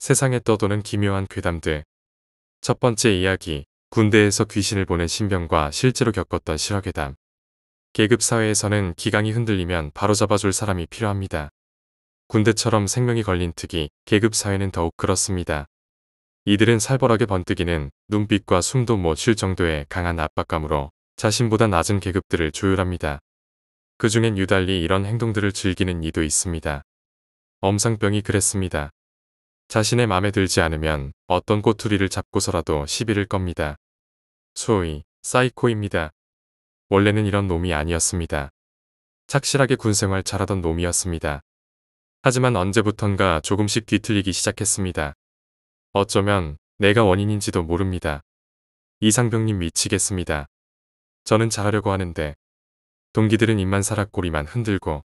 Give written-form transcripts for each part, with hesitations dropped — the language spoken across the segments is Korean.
세상에 떠도는 기묘한 괴담들. 첫 번째 이야기, 군대에서 귀신을 보는 신병과 실제로 겪었던 실화괴담. 계급사회에서는 기강이 흔들리면 바로잡아줄 사람이 필요합니다. 군대처럼 생명이 걸린 특이, 계급사회는 더욱 그렇습니다. 이들은 살벌하게 번뜩이는 눈빛과 숨도 못 쉴 정도의 강한 압박감으로 자신보다 낮은 계급들을 조율합니다. 그 중엔 유달리 이런 행동들을 즐기는 이도 있습니다. 엄상병이 그랬습니다. 자신의 맘에 들지 않으면 어떤 꼬투리를 잡고서라도 시비를 겁니다. 소위 사이코입니다. 원래는 이런 놈이 아니었습니다. 착실하게 군생활 잘하던 놈이었습니다. 하지만 언제부턴가 조금씩 뒤틀리기 시작했습니다. 어쩌면 내가 원인인지도 모릅니다. 이상병님 미치겠습니다. 저는 잘하려고 하는데 동기들은 입만 살아 꼬리만 흔들고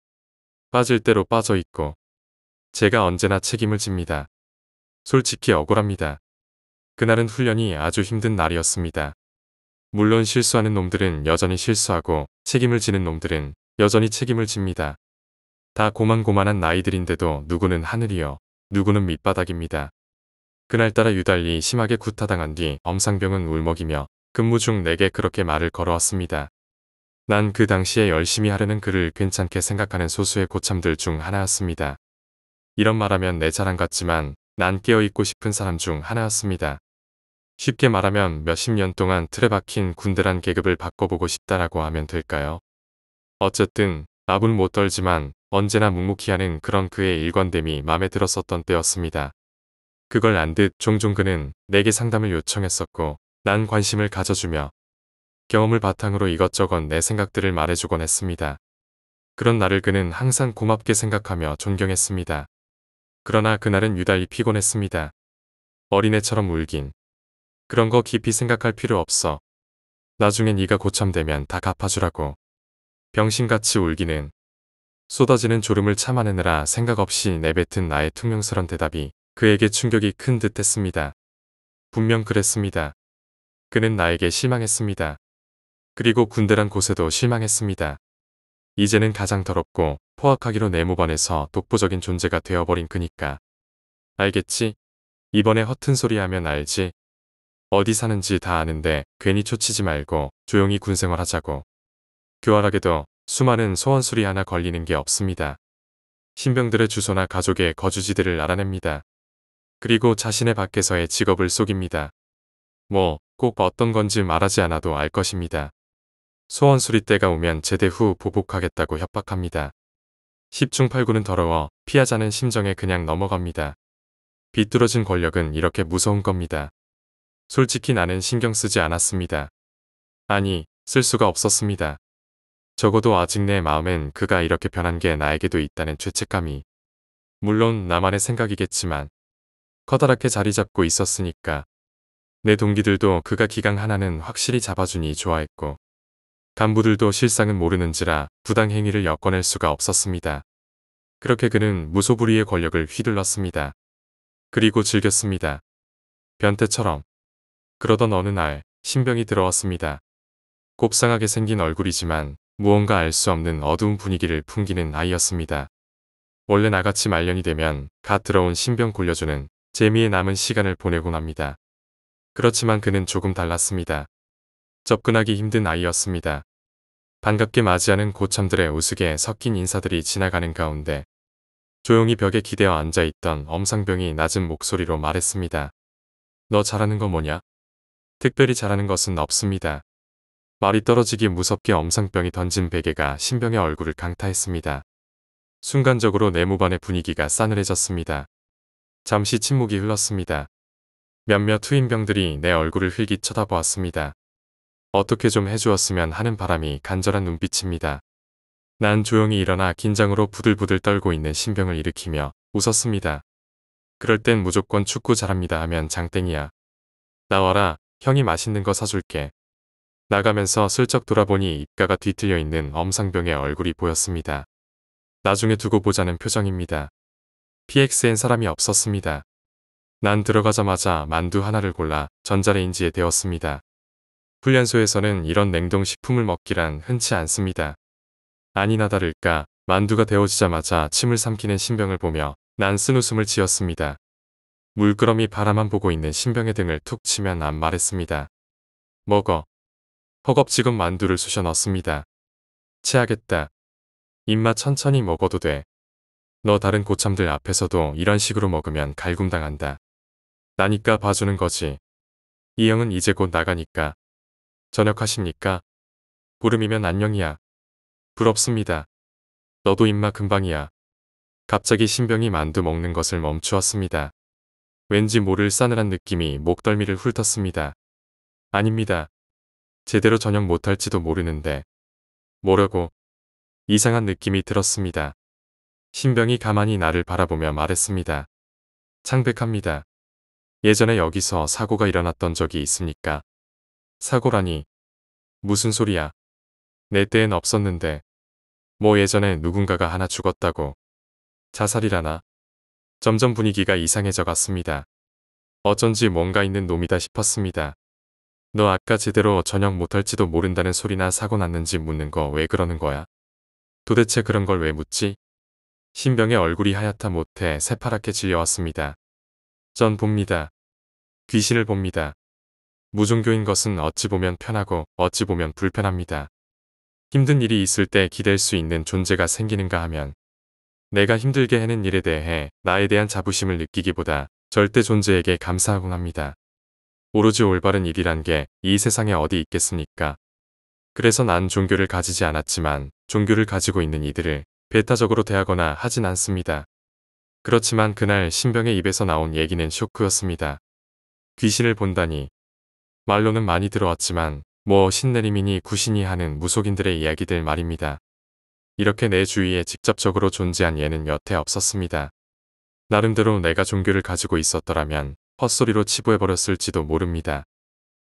빠질 대로 빠져있고 제가 언제나 책임을 집니다. 솔직히 억울합니다. 그날은 훈련이 아주 힘든 날이었습니다. 물론 실수하는 놈들은 여전히 실수하고 책임을 지는 놈들은 여전히 책임을 집니다. 다 고만고만한 나이들인데도 누구는 하늘이요, 누구는 밑바닥입니다. 그날따라 유달리 심하게 구타당한 뒤 엄상병은 울먹이며 근무 중 내게 그렇게 말을 걸어왔습니다. 난 그 당시에 열심히 하려는 그를 괜찮게 생각하는 소수의 고참들 중 하나였습니다. 이런 말하면 내 자랑 같지만 난 깨어있고 싶은 사람 중 하나였습니다. 쉽게 말하면 몇십 년 동안 틀에 박힌 군대란 계급을 바꿔보고 싶다라고 하면 될까요? 어쨌든 납은 못 떨지만 언제나 묵묵히 하는 그런 그의 일관됨이 마음에 들었었던 때였습니다. 그걸 안 듯 종종 그는 내게 상담을 요청했었고 난 관심을 가져주며 경험을 바탕으로 이것저것 내 생각들을 말해주곤 했습니다. 그런 나를 그는 항상 고맙게 생각하며 존경했습니다. 그러나 그날은 유달리 피곤했습니다. 어린애처럼 울긴. 그런 거 깊이 생각할 필요 없어. 나중에 네가 고참되면 다 갚아주라고. 병신같이 울기는. 쏟아지는 졸음을 참아내느라 생각 없이 내뱉은 나의 퉁명스런 대답이 그에게 충격이 큰 듯 했습니다. 분명 그랬습니다. 그는 나에게 실망했습니다. 그리고 군대란 곳에도 실망했습니다. 이제는 가장 더럽고 포악하기로 내 모반에서 독보적인 존재가 되어버린 그니까. 알겠지? 이번에 허튼 소리 하면 알지? 어디 사는지 다 아는데 괜히 초치지 말고 조용히 군생활 하자고. 교활하게도 수많은 소원술이 하나 걸리는 게 없습니다. 신병들의 주소나 가족의 거주지들을 알아냅니다. 그리고 자신의 밖에서의 직업을 속입니다. 뭐 꼭 어떤 건지 말하지 않아도 알 것입니다. 소원수리 때가 오면 제대 후 보복하겠다고 협박합니다. 10중 8구는 더러워 피하자는 심정에 그냥 넘어갑니다. 비뚤어진 권력은 이렇게 무서운 겁니다. 솔직히 나는 신경 쓰지 않았습니다. 아니, 쓸 수가 없었습니다. 적어도 아직 내 마음엔 그가 이렇게 변한 게 나에게도 있다는 죄책감이. 물론 나만의 생각이겠지만 커다랗게 자리 잡고 있었으니까. 내 동기들도 그가 기강 하나는 확실히 잡아주니 좋아했고 간부들도 실상은 모르는지라 부당행위를 엮어낼 수가 없었습니다. 그렇게 그는 무소불위의 권력을 휘둘렀습니다. 그리고 즐겼습니다. 변태처럼. 그러던 어느 날 신병이 들어왔습니다. 곱상하게 생긴 얼굴이지만 무언가 알 수 없는 어두운 분위기를 풍기는 아이였습니다. 원래 나같이 말년이 되면 갓 들어온 신병 굴려주는 재미에 남은 시간을 보내곤 합니다. 그렇지만 그는 조금 달랐습니다. 접근하기 힘든 아이였습니다. 반갑게 맞이하는 고참들의 우스개 섞인 인사들이 지나가는 가운데 조용히 벽에 기대어 앉아있던 엄상병이 낮은 목소리로 말했습니다. 너 잘하는 거 뭐냐? 특별히 잘하는 것은 없습니다. 말이 떨어지기 무섭게 엄상병이 던진 베개가 신병의 얼굴을 강타했습니다. 순간적으로 내무반의 분위기가 싸늘해졌습니다. 잠시 침묵이 흘렀습니다. 몇몇 투인병들이 내 얼굴을 흘깃 쳐다보았습니다. 어떻게 좀 해주었으면 하는 바람이 간절한 눈빛입니다. 난 조용히 일어나 긴장으로 부들부들 떨고 있는 신병을 일으키며 웃었습니다. 그럴 땐 무조건 축구 잘합니다 하면 장땡이야. 나와라, 형이 맛있는 거 사줄게. 나가면서 슬쩍 돌아보니 입가가 뒤틀려 있는 엄상병의 얼굴이 보였습니다. 나중에 두고 보자는 표정입니다. PX엔 사람이 없었습니다. 난 들어가자마자 만두 하나를 골라 전자레인지에 데웠습니다. 훈련소에서는 이런 냉동식품을 먹기란 흔치 않습니다. 아니나 다를까 만두가 데워지자마자 침을 삼키는 신병을 보며 난 쓴웃음을 지었습니다. 물끄러미 바라만 보고 있는 신병의 등을 툭 치면 안 말했습니다. 먹어. 허겁지겁 만두를 쑤셔 넣습니다. 체하겠다. 입맛 천천히 먹어도 돼. 너 다른 고참들 앞에서도 이런 식으로 먹으면 갈굼당한다. 나니까 봐주는 거지. 이 형은 이제 곧 나가니까. 저녁 하십니까? 부름이면 안녕이야. 부럽습니다. 너도 임마 금방이야. 갑자기 신병이 만두 먹는 것을 멈추었습니다. 왠지 모를 싸늘한 느낌이 목덜미를 훑었습니다. 아닙니다. 제대로 저녁 못할지도 모르는데. 뭐라고? 이상한 느낌이 들었습니다. 신병이 가만히 나를 바라보며 말했습니다. 창백합니다. 예전에 여기서 사고가 일어났던 적이 있습니까? 사고라니. 무슨 소리야? 내 때엔 없었는데. 뭐 예전에 누군가가 하나 죽었다고. 자살이라나? 점점 분위기가 이상해져 갔습니다. 어쩐지 뭔가 있는 놈이다 싶었습니다. 너 아까 제대로 저녁 못할지도 모른다는 소리나 사고 났는지 묻는 거 왜 그러는 거야? 도대체 그런 걸 왜 묻지? 신병의 얼굴이 하얗다 못해 새파랗게 질려왔습니다. 전 봅니다. 귀신을 봅니다. 무종교인 것은 어찌 보면 편하고 어찌 보면 불편합니다. 힘든 일이 있을 때 기댈 수 있는 존재가 생기는가 하면 내가 힘들게 해낸 일에 대해 나에 대한 자부심을 느끼기보다 절대 존재에게 감사하곤 합니다. 오로지 올바른 일이란 게 이 세상에 어디 있겠습니까? 그래서 난 종교를 가지지 않았지만 종교를 가지고 있는 이들을 배타적으로 대하거나 하진 않습니다. 그렇지만 그날 신병의 입에서 나온 얘기는 쇼크였습니다. 귀신을 본다니. 말로는 많이 들어왔지만 뭐 신내림이니 구신이 하는 무속인들의 이야기들 말입니다. 이렇게 내 주위에 직접적으로 존재한 예는 여태 없었습니다. 나름대로 내가 종교를 가지고 있었더라면 헛소리로 치부해버렸을지도 모릅니다.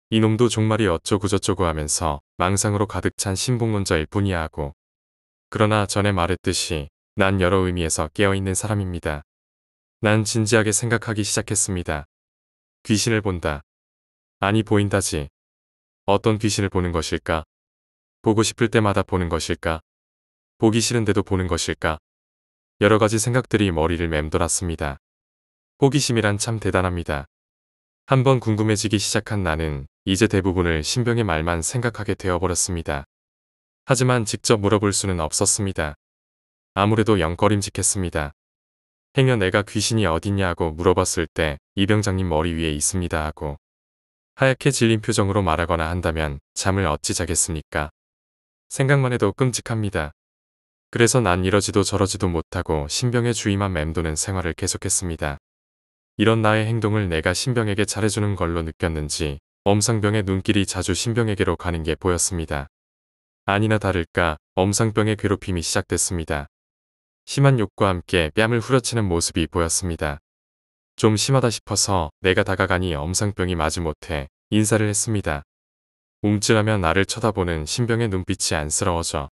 이놈도 종말이 어쩌고저쩌고 하면서 망상으로 가득 찬 신봉론자일 뿐이야 하고. 그러나 전에 말했듯이 난 여러 의미에서 깨어있는 사람입니다. 난 진지하게 생각하기 시작했습니다. 귀신을 본다. 아니 보인다지. 어떤 귀신을 보는 것일까? 보고 싶을 때마다 보는 것일까? 보기 싫은데도 보는 것일까? 여러 가지 생각들이 머리를 맴돌았습니다. 호기심이란 참 대단합니다. 한번 궁금해지기 시작한 나는 이제 대부분을 신병의 말만 생각하게 되어버렸습니다. 하지만 직접 물어볼 수는 없었습니다. 아무래도 영꺼림직했습니다. 행여 내가 귀신이 어딨냐고 물어봤을 때 이병장님 머리 위에 있습니다 하고 하얗게 질린 표정으로 말하거나 한다면 잠을 어찌 자겠습니까? 생각만 해도 끔찍합니다. 그래서 난 이러지도 저러지도 못하고 신병의 주위만 맴도는 생활을 계속했습니다. 이런 나의 행동을 내가 신병에게 잘해주는 걸로 느꼈는지 엄상병의 눈길이 자주 신병에게로 가는 게 보였습니다. 아니나 다를까 엄상병의 괴롭힘이 시작됐습니다. 심한 욕과 함께 뺨을 후려치는 모습이 보였습니다. 좀 심하다 싶어서 내가 다가가니 엄상병이 마지못해 인사를 했습니다. 움찔하며 나를 쳐다보는 신병의 눈빛이 안쓰러워져.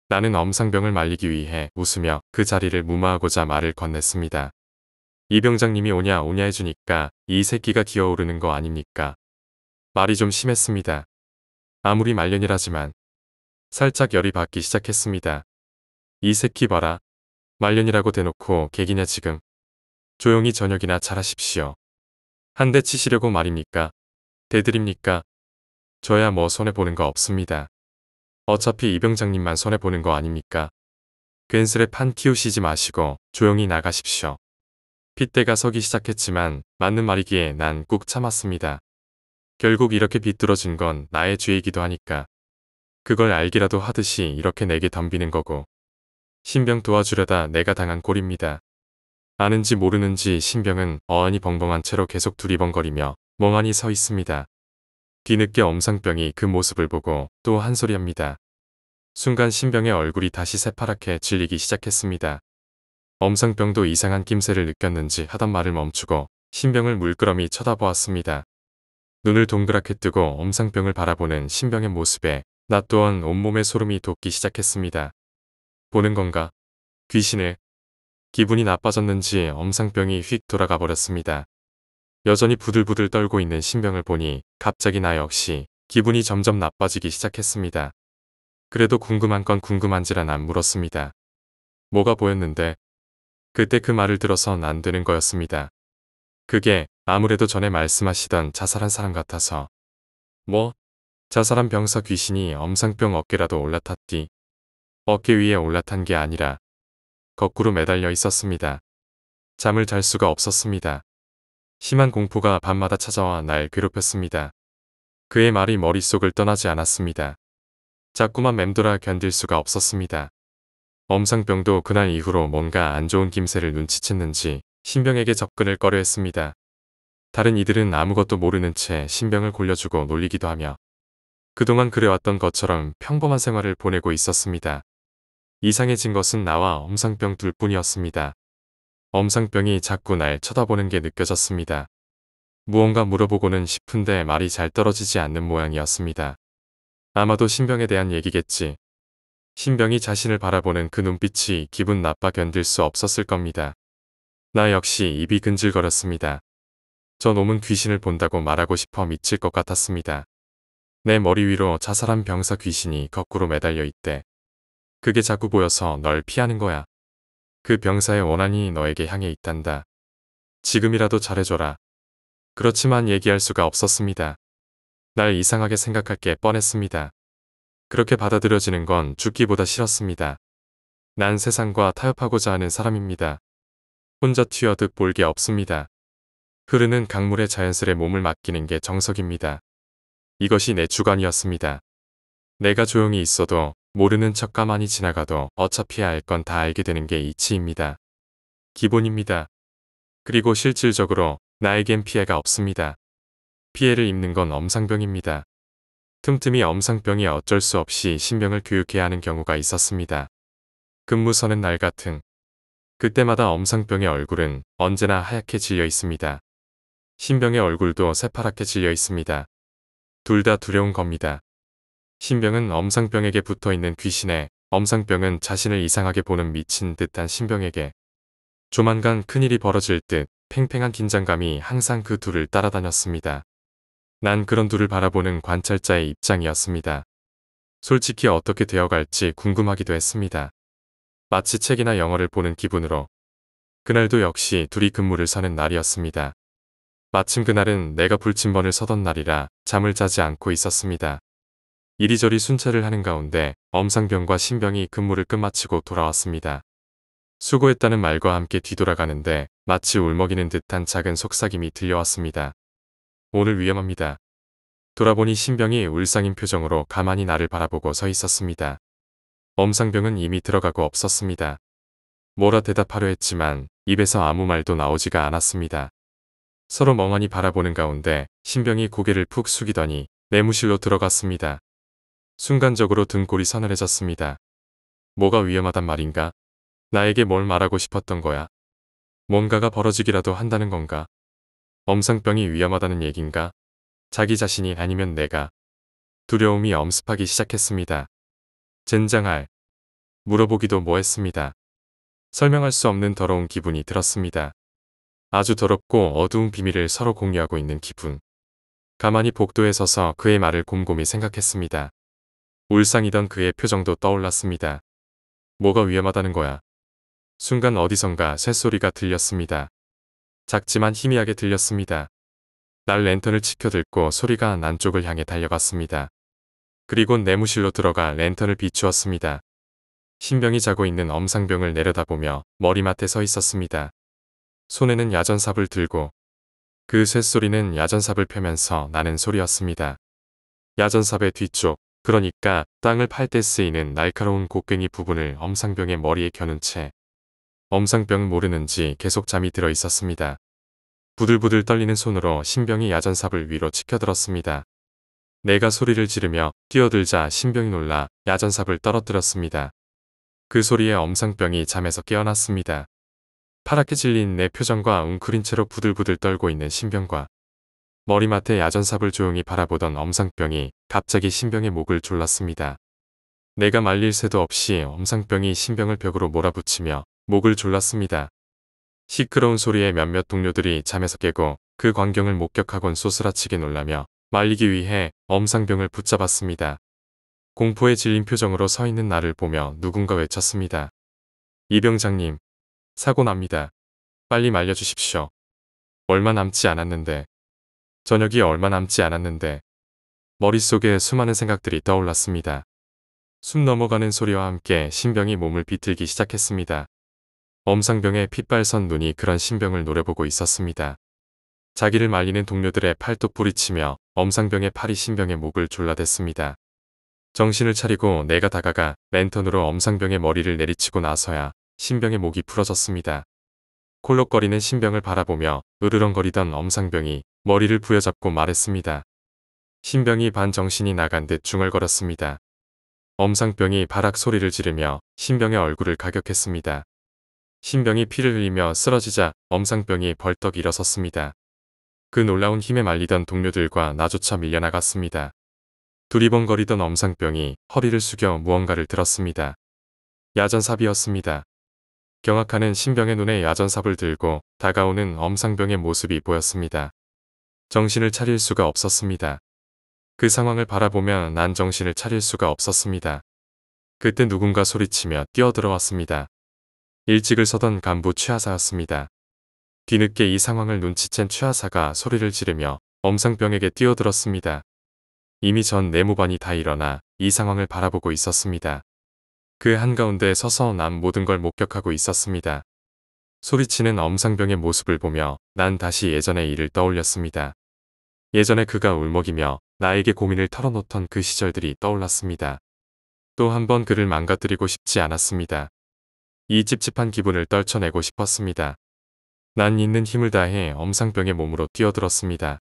나는 엄상병을 말리기 위해 웃으며 그 자리를 무마하고자 말을 건넸습니다. 이 병장님이 오냐 오냐 해주니까 이 새끼가 기어오르는 거 아닙니까? 말이 좀 심했습니다. 아무리 말년이라지만 살짝 열이 받기 시작했습니다. 이 새끼 봐라. 말년이라고 대놓고 개기냐 지금. 조용히 저녁이나 잘하십시오. 한 대 치시려고 말입니까? 대드립니까? 저야 뭐 손해보는 거 없습니다. 어차피 이 병장님만 손해보는 거 아닙니까? 괜스레 판 키우시지 마시고 조용히 나가십시오. 핏대가 서기 시작했지만 맞는 말이기에 난 꾹 참았습니다. 결국 이렇게 비뚤어진 건 나의 죄이기도 하니까. 그걸 알기라도 하듯이 이렇게 내게 덤비는 거고. 신병 도와주려다 내가 당한 꼴입니다. 아는지 모르는지 신병은 어안이 벙벙한 채로 계속 두리번거리며 멍하니 서 있습니다. 뒤늦게 엄상병이 그 모습을 보고 또 한 소리 합니다. 순간 신병의 얼굴이 다시 새파랗게 질리기 시작했습니다. 엄상병도 이상한 낌새를 느꼈는지 하던 말을 멈추고 신병을 물끄러미 쳐다보았습니다. 눈을 동그랗게 뜨고 엄상병을 바라보는 신병의 모습에 나 또한 온몸에 소름이 돋기 시작했습니다. 보는 건가? 귀신을. 기분이 나빠졌는지 엄상병이 휙 돌아가 버렸습니다. 여전히 부들부들 떨고 있는 신병을 보니 갑자기 나 역시 기분이 점점 나빠지기 시작했습니다. 그래도 궁금한 건 궁금한지라 난 물었습니다. 뭐가 보였는데? 그때 그 말을 들어선 안 되는 거였습니다. 그게 아무래도 전에 말씀하시던 자살한 사람 같아서. 뭐? 자살한 병사 귀신이 엄상병 어깨라도 올라탔디. 어깨 위에 올라탄 게 아니라 거꾸로 매달려 있었습니다. 잠을 잘 수가 없었습니다. 심한 공포가 밤마다 찾아와 날 괴롭혔습니다. 그의 말이 머릿속을 떠나지 않았습니다. 자꾸만 맴돌아 견딜 수가 없었습니다. 엄상병도 그날 이후로 뭔가 안 좋은 김새를 눈치챘는지 신병에게 접근을 꺼려했습니다. 다른 이들은 아무것도 모르는 채 신병을 골려주고 놀리기도 하며 그동안 그래왔던 것처럼 평범한 생활을 보내고 있었습니다. 이상해진 것은 나와 엄상병 둘뿐이었습니다. 엄상병이 자꾸 날 쳐다보는 게 느껴졌습니다. 무언가 물어보고는 싶은데 말이 잘 떨어지지 않는 모양이었습니다. 아마도 신병에 대한 얘기겠지. 신병이 자신을 바라보는 그 눈빛이 기분 나빠 견딜 수 없었을 겁니다. 나 역시 입이 근질거렸습니다. 저 놈은 귀신을 본다고 말하고 싶어 미칠 것 같았습니다. 내 머리 위로 자살한 병사 귀신이 거꾸로 매달려 있대. 그게 자꾸 보여서 널 피하는 거야. 그 병사의 원한이 너에게 향해 있단다. 지금이라도 잘해줘라. 그렇지만 얘기할 수가 없었습니다. 날 이상하게 생각할 게 뻔했습니다. 그렇게 받아들여지는 건 죽기보다 싫었습니다. 난 세상과 타협하고자 하는 사람입니다. 혼자 튀어듯 볼 게 없습니다. 흐르는 강물에 자연스레 몸을 맡기는 게 정석입니다. 이것이 내 주관이었습니다. 내가 조용히 있어도 모르는 척 가만히 지나가도 어차피 알 건 다 알게 되는 게 이치입니다. 기본입니다. 그리고 실질적으로 나에겐 피해가 없습니다. 피해를 입는 건 엄상병입니다. 틈틈이 엄상병이 어쩔 수 없이 신병을 교육해야 하는 경우가 있었습니다. 근무 서는 날 같은 그때마다 엄상병의 얼굴은 언제나 하얗게 질려 있습니다. 신병의 얼굴도 새파랗게 질려 있습니다. 둘 다 두려운 겁니다. 신병은 엄상병에게 붙어있는 귀신에 엄상병은 자신을 이상하게 보는 미친 듯한 신병에게 조만간 큰일이 벌어질 듯 팽팽한 긴장감이 항상 그 둘을 따라다녔습니다. 난 그런 둘을 바라보는 관찰자의 입장이었습니다. 솔직히 어떻게 되어갈지 궁금하기도 했습니다. 마치 책이나 영화를 보는 기분으로. 그날도 역시 둘이 근무를 서는 날이었습니다. 마침 그날은 내가 불침번을 서던 날이라 잠을 자지 않고 있었습니다. 이리저리 순찰을 하는 가운데 엄상병과 신병이 근무를 끝마치고 돌아왔습니다. 수고했다는 말과 함께 뒤돌아가는데 마치 울먹이는 듯한 작은 속삭임이 들려왔습니다. 오늘 위험합니다. 돌아보니 신병이 울상인 표정으로 가만히 나를 바라보고 서 있었습니다. 엄상병은 이미 들어가고 없었습니다. 뭐라 대답하려 했지만 입에서 아무 말도 나오지가 않았습니다. 서로 멍하니 바라보는 가운데 신병이 고개를 푹 숙이더니 내무실로 들어갔습니다. 순간적으로 등골이 서늘해졌습니다. 뭐가 위험하단 말인가? 나에게 뭘 말하고 싶었던 거야? 뭔가가 벌어지기라도 한다는 건가? 엄상병이 위험하다는 얘긴가? 자기 자신이 아니면 내가. 두려움이 엄습하기 시작했습니다. 젠장할. 물어보기도 뭐했습니다. 설명할 수 없는 더러운 기분이 들었습니다. 아주 더럽고 어두운 비밀을 서로 공유하고 있는 기분. 가만히 복도에 서서 그의 말을 곰곰이 생각했습니다. 울상이던 그의 표정도 떠올랐습니다. 뭐가 위험하다는 거야? 순간 어디선가 쇳소리가 들렸습니다. 작지만 희미하게 들렸습니다. 날 랜턴을 치켜들고 소리가 난 쪽을 향해 달려갔습니다. 그리고 내무실로 들어가 랜턴을 비추었습니다. 신병이 자고 있는 엄상병을 내려다보며 머리맡에 서 있었습니다. 손에는 야전삽을 들고 그 쇳소리는 야전삽을 펴면서 나는 소리였습니다. 야전삽의 뒤쪽, 그러니까 땅을 팔 때 쓰이는 날카로운 곡괭이 부분을 엄상병의 머리에 겨눈 채 엄상병은 모르는지 계속 잠이 들어 있었습니다. 부들부들 떨리는 손으로 신병이 야전삽을 위로 치켜들었습니다. 내가 소리를 지르며 뛰어들자 신병이 놀라 야전삽을 떨어뜨렸습니다. 그 소리에 엄상병이 잠에서 깨어났습니다. 파랗게 질린 내 표정과 웅크린 채로 부들부들 떨고 있는 신병과 머리맡에 야전삽을 조용히 바라보던 엄상병이 갑자기 신병의 목을 졸랐습니다. 내가 말릴 새도 없이 엄상병이 신병을 벽으로 몰아붙이며 목을 졸랐습니다. 시끄러운 소리에 몇몇 동료들이 잠에서 깨고 그 광경을 목격하곤 소스라치게 놀라며 말리기 위해 엄상병을 붙잡았습니다. 공포에 질린 표정으로 서 있는 나를 보며 누군가 외쳤습니다. 이병장님, 사고 납니다. 빨리 말려주십시오. 얼마 남지 않았는데. 저녁이 얼마 남지 않았는데. 머릿속에 수많은 생각들이 떠올랐습니다. 숨 넘어가는 소리와 함께 신병이 몸을 비틀기 시작했습니다. 엄상병의 핏발선 눈이 그런 신병을 노려보고 있었습니다. 자기를 말리는 동료들의 팔뚝 부리치며 엄상병의 팔이 신병의 목을 졸라댔습니다. 정신을 차리고 내가 다가가 랜턴으로 엄상병의 머리를 내리치고 나서야 신병의 목이 풀어졌습니다. 콜록거리는 신병을 바라보며 으르렁거리던 엄상병이 머리를 부여잡고 말했습니다. 신병이 반정신이 나간 듯 중얼거렸습니다. 엄상병이 바락 소리를 지르며 신병의 얼굴을 가격했습니다. 신병이 피를 흘리며 쓰러지자 엄상병이 벌떡 일어섰습니다. 그 놀라운 힘에 말리던 동료들과 나조차 밀려나갔습니다. 두리번거리던 엄상병이 허리를 숙여 무언가를 들었습니다. 야전삽이었습니다. 경악하는 신병의 눈에 야전삽을 들고 다가오는 엄상병의 모습이 보였습니다. 정신을 차릴 수가 없었습니다. 그 상황을 바라보며 난 정신을 차릴 수가 없었습니다. 그때 누군가 소리치며 뛰어들어왔습니다. 일찍을 서던 간부 최하사였습니다. 뒤늦게 이 상황을 눈치챈 최하사가 소리를 지르며 엄상병에게 뛰어들었습니다. 이미 전 내무반이 다 일어나 이 상황을 바라보고 있었습니다. 그 한가운데 서서 난 모든 걸 목격하고 있었습니다. 소리치는 엄상병의 모습을 보며 난 다시 예전의 일을 떠올렸습니다. 예전에 그가 울먹이며 나에게 고민을 털어놓던 그 시절들이 떠올랐습니다. 또 한 번 그를 망가뜨리고 싶지 않았습니다. 이 찝찝한 기분을 떨쳐내고 싶었습니다. 난 있는 힘을 다해 엄상병의 몸으로 뛰어들었습니다.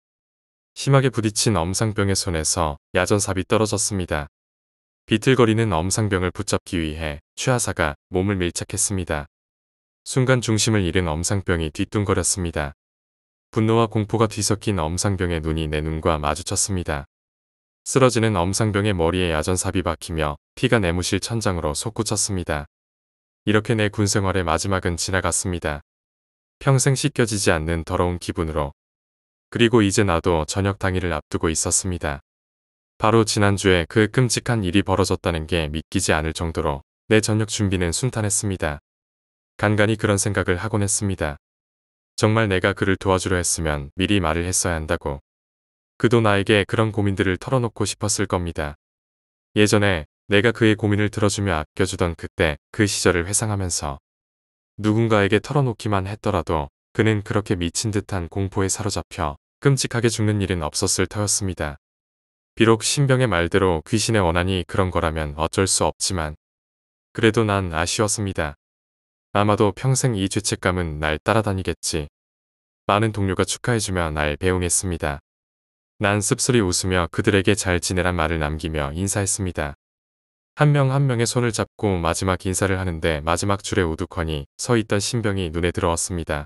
심하게 부딪힌 엄상병의 손에서 야전삽이 떨어졌습니다. 비틀거리는 엄상병을 붙잡기 위해 최하사가 몸을 밀착했습니다. 순간 중심을 잃은 엄상병이 뒤뚱거렸습니다. 분노와 공포가 뒤섞인 엄상병의 눈이 내 눈과 마주쳤습니다. 쓰러지는 엄상병의 머리에 야전삽이 박히며 피가 내무실 천장으로 솟구쳤습니다. 이렇게 내 군생활의 마지막은 지나갔습니다. 평생 씻겨지지 않는 더러운 기분으로. 그리고 이제 나도 저녁 당일을 앞두고 있었습니다. 바로 지난주에 그 끔찍한 일이 벌어졌다는 게 믿기지 않을 정도로 내 저녁 준비는 순탄했습니다. 간간히 그런 생각을 하곤 했습니다. 정말 내가 그를 도와주려 했으면 미리 말을 했어야 한다고. 그도 나에게 그런 고민들을 털어놓고 싶었을 겁니다. 예전에 내가 그의 고민을 들어주며 아껴주던 그때 그 시절을 회상하면서 누군가에게 털어놓기만 했더라도 그는 그렇게 미친 듯한 공포에 사로잡혀 끔찍하게 죽는 일은 없었을 터였습니다. 비록 신병의 말대로 귀신의 원한이 그런 거라면 어쩔 수 없지만 그래도 난 아쉬웠습니다. 아마도 평생 이 죄책감은 날 따라다니겠지. 많은 동료가 축하해주며 날 배웅했습니다. 난 씁쓸히 웃으며 그들에게 잘 지내란 말을 남기며 인사했습니다. 한 명 한 명의 손을 잡고 마지막 인사를 하는데 마지막 줄에 우두커니 서 있던 신병이 눈에 들어왔습니다.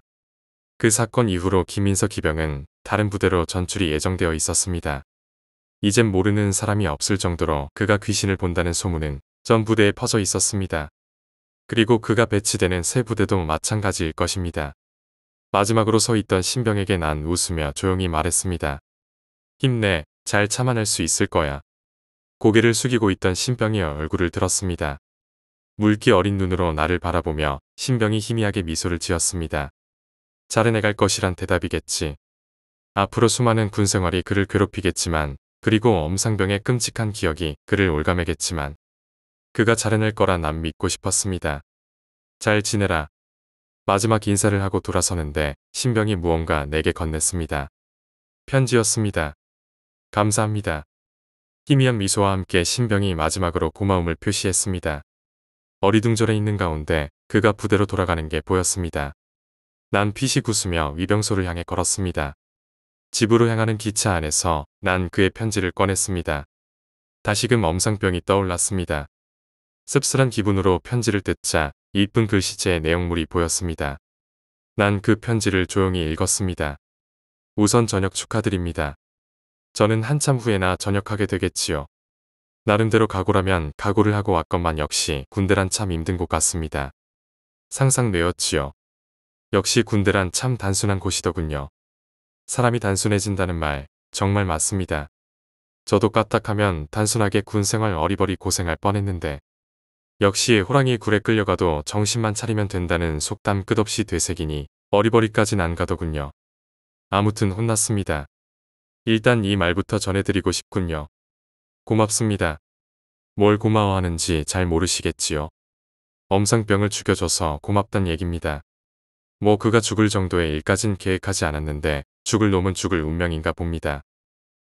그 사건 이후로 김인서 기병은 다른 부대로 전출이 예정되어 있었습니다. 이젠 모르는 사람이 없을 정도로 그가 귀신을 본다는 소문은 전 부대에 퍼져 있었습니다. 그리고 그가 배치되는 새 부대도 마찬가지일 것입니다. 마지막으로 서 있던 신병에게 난 웃으며 조용히 말했습니다. 힘내, 잘 참아낼 수 있을 거야. 고개를 숙이고 있던 신병이 얼굴을 들었습니다. 물기 어린 눈으로 나를 바라보며 신병이 희미하게 미소를 지었습니다. 잘해내갈 것이란 대답이겠지. 앞으로 수많은 군생활이 그를 괴롭히겠지만 그리고 엄상병의 끔찍한 기억이 그를 올가매겠지만 그가 잘해낼 거라 난 믿고 싶었습니다. 잘 지내라. 마지막 인사를 하고 돌아서는데 신병이 무언가 내게 건넸습니다. 편지였습니다. 감사합니다. 희미한 미소와 함께 신병이 마지막으로 고마움을 표시했습니다. 어리둥절해 있는 가운데 그가 부대로 돌아가는 게 보였습니다. 난 피식 웃으며 위병소를 향해 걸었습니다. 집으로 향하는 기차 안에서 난 그의 편지를 꺼냈습니다. 다시금 엄상병이 떠올랐습니다. 씁쓸한 기분으로 편지를 뜯자 이쁜 글씨체의 내용물이 보였습니다. 난 그 편지를 조용히 읽었습니다. 우선 전역 축하드립니다. 저는 한참 후에나 전역하게 되겠지요. 나름대로 각오라면 각오를 하고 왔건만 역시 군대란 참 힘든 곳 같습니다. 상상되었지요. 역시 군대란 참 단순한 곳이더군요. 사람이 단순해진다는 말 정말 맞습니다. 저도 까딱하면 단순하게 군생활 어리버리 고생할 뻔했는데 역시 호랑이 굴에 끌려가도 정신만 차리면 된다는 속담 끝없이 되새기니 어리버리까진 안 가더군요. 아무튼 혼났습니다. 일단 이 말부터 전해드리고 싶군요. 고맙습니다. 뭘 고마워하는지 잘 모르시겠지요. 엄상병을 죽여줘서 고맙단 얘깁니다. 뭐 그가 죽을 정도의 일까진 계획하지 않았는데 죽을 놈은 죽을 운명인가 봅니다.